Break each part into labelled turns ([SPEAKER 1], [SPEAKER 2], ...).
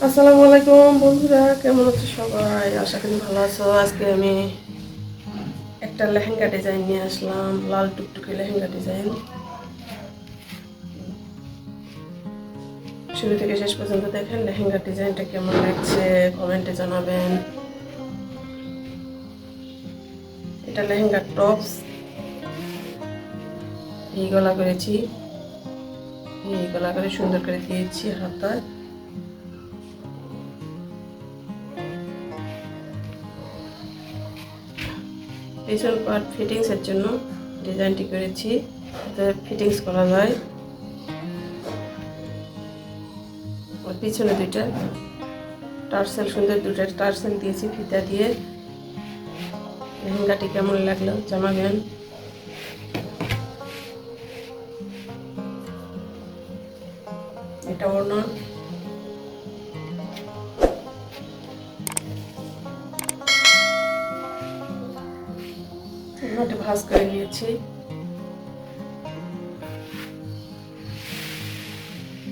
[SPEAKER 1] আসসালামু আলাইকুম বন্ধুরা, কেমন আছো সবাই? আশা করি ভালো আছো। আজকে আমি একটা লেহেঙ্গা ডিজাইন নিয়ে আসলাম, লাল টুকটুকে লেহেঙ্গা ডিজাইন। শুরু থেকে শেষ পর্যন্ত দেখেন লেহেঙ্গার ডিজাইনটা কেমন লাগছে, কমেন্টে জানাবেন। এটা লেহেঙ্গার টপস। এই গলা করেছি, এই গলা করে সুন্দর করে দিয়েছি হাতায়। পিছন পার্ট ফিটিংসের জন্য ডিজাইনটি করেছি, যাতে ফিটিংস করা যায়। আর পিছনে দুইটা টার্সেল, সুন্দর দুটো টার্সেল দিয়েছি ফিতা দিয়ে। লেহেঙ্গাটি কেমন লাগলো জানাবেন। এটা ওড়না, ওড়নাটা ভাঁজ করে নিয়েছি।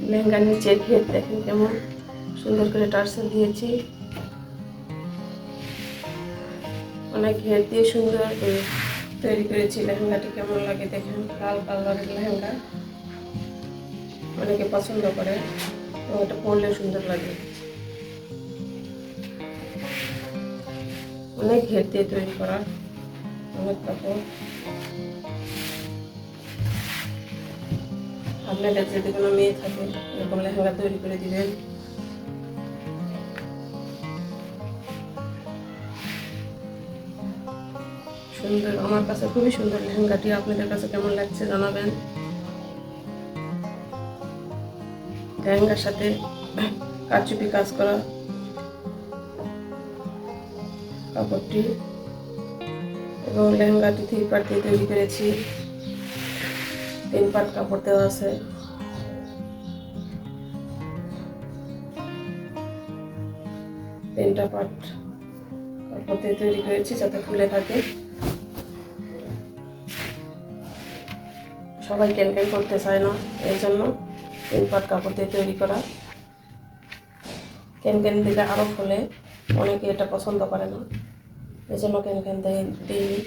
[SPEAKER 1] লেহেঙ্গার নিচে ঘের দেখেন কেমন সুন্দর করে টার্সেল দিয়েছি। অনেক ঘের দিয়ে সুন্দর করে তৈরি করেছি। লেহেঙ্গাটি কেমন লাগে দেখেন, লাল কালারের লেহেঙ্গা, অনেকে পছন্দ করে এবং এটা পরলে সুন্দর লাগে। অনেক ঘের দিয়ে তৈরি করা, অনেক কাপড়। আপনাদের যদি কোনো মেয়ে থাকে এরকম লেহেঙ্গা তৈরি করে দিবেন। সুন্দর, আমার কাছে খুবই সুন্দর লেহেঙ্গাটি। আপনাদের কাছে কেমন লাগছে জানাবেন। লেহেঙ্গার সাথে কারচুপি কাজ করা কাপড়টি এবং লেহেঙ্গাটি 3 পার্ট দিয়ে তৈরি করেছি। 3 পার্ট কাপড় দেওয়া আছে। তিনটা পার্ট কাপড় দিয়ে তৈরি করেছি যাতে ফুলে থাকে। সবাই ক্যানক্যান করতে চায় না, এই জন্য 3 পার্ট কাপড় দিয়ে তৈরি করা। ক্যানক্যান দিলে আরও ফুলে, অনেকে এটা পছন্দ করে না, এই জন্য ক্যানক্যান দিইনি।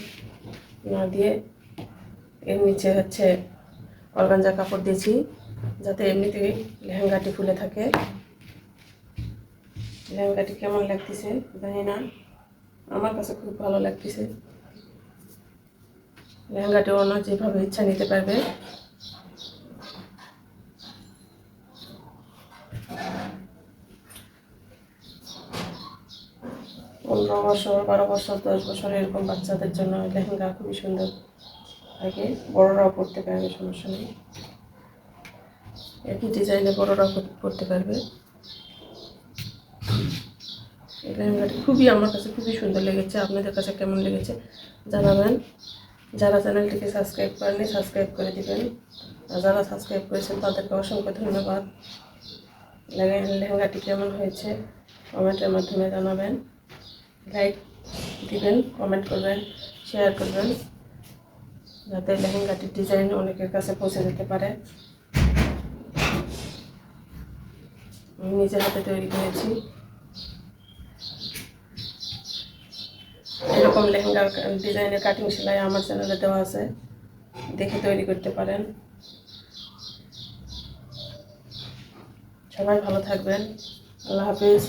[SPEAKER 1] না দিয়ে এর নিচে হচ্ছে অর্গানজা কাপড় দিয়েছি যাতে এমনিতেই লেহেঙ্গাটি ফুলে থাকে। লেহেঙ্গাটি কেমন লাগতেছে জানি না, আমার কাছে খুব ভালো লাগতেছে। লেহেঙ্গাটি অন্য যেভাবে ইচ্ছা নিতে পারবে। 15 বছর, 12 বছর, 10 বছর এরকম বাচ্চাদের জন্য লেহেঙ্গা খুবই সুন্দর থাকে। বড়রাও পরতে পারবে, সমস্যা নেই। একই ডিজাইনে বড়রাও পরতে পারবে। এই লেহেঙ্গাটি খুবই, আমার কাছে খুবই সুন্দর লেগেছে। আপনাদের কাছে কেমন লেগেছে জানাবেন। যারা চ্যানেলটিকে সাবস্ক্রাইব করেননি সাবস্ক্রাইব করে দিবেন, আর যারা সাবস্ক্রাইব করেছেন তাদেরকে অসংখ্য ধন্যবাদ। লেহেঙ্গাটি কেমন হয়েছে কমেন্টের মাধ্যমে জানাবেন। লাইক দিবেন, কমেন্ট করবেন, শেয়ার করবেন, যাতে লেহেঙ্গাটির ডিজাইন অনেকের কাছে পৌঁছে যেতে পারে। আমি নিজের হাতে তৈরি করেছি। এরকম লেহেঙ্গার ডিজাইনের কাটিং সেলাই আমার চ্যানেলে দেওয়া আছে, দেখে তৈরি করতে পারেন। সবাই ভালো থাকবেন। আল্লাহ হাফিজ।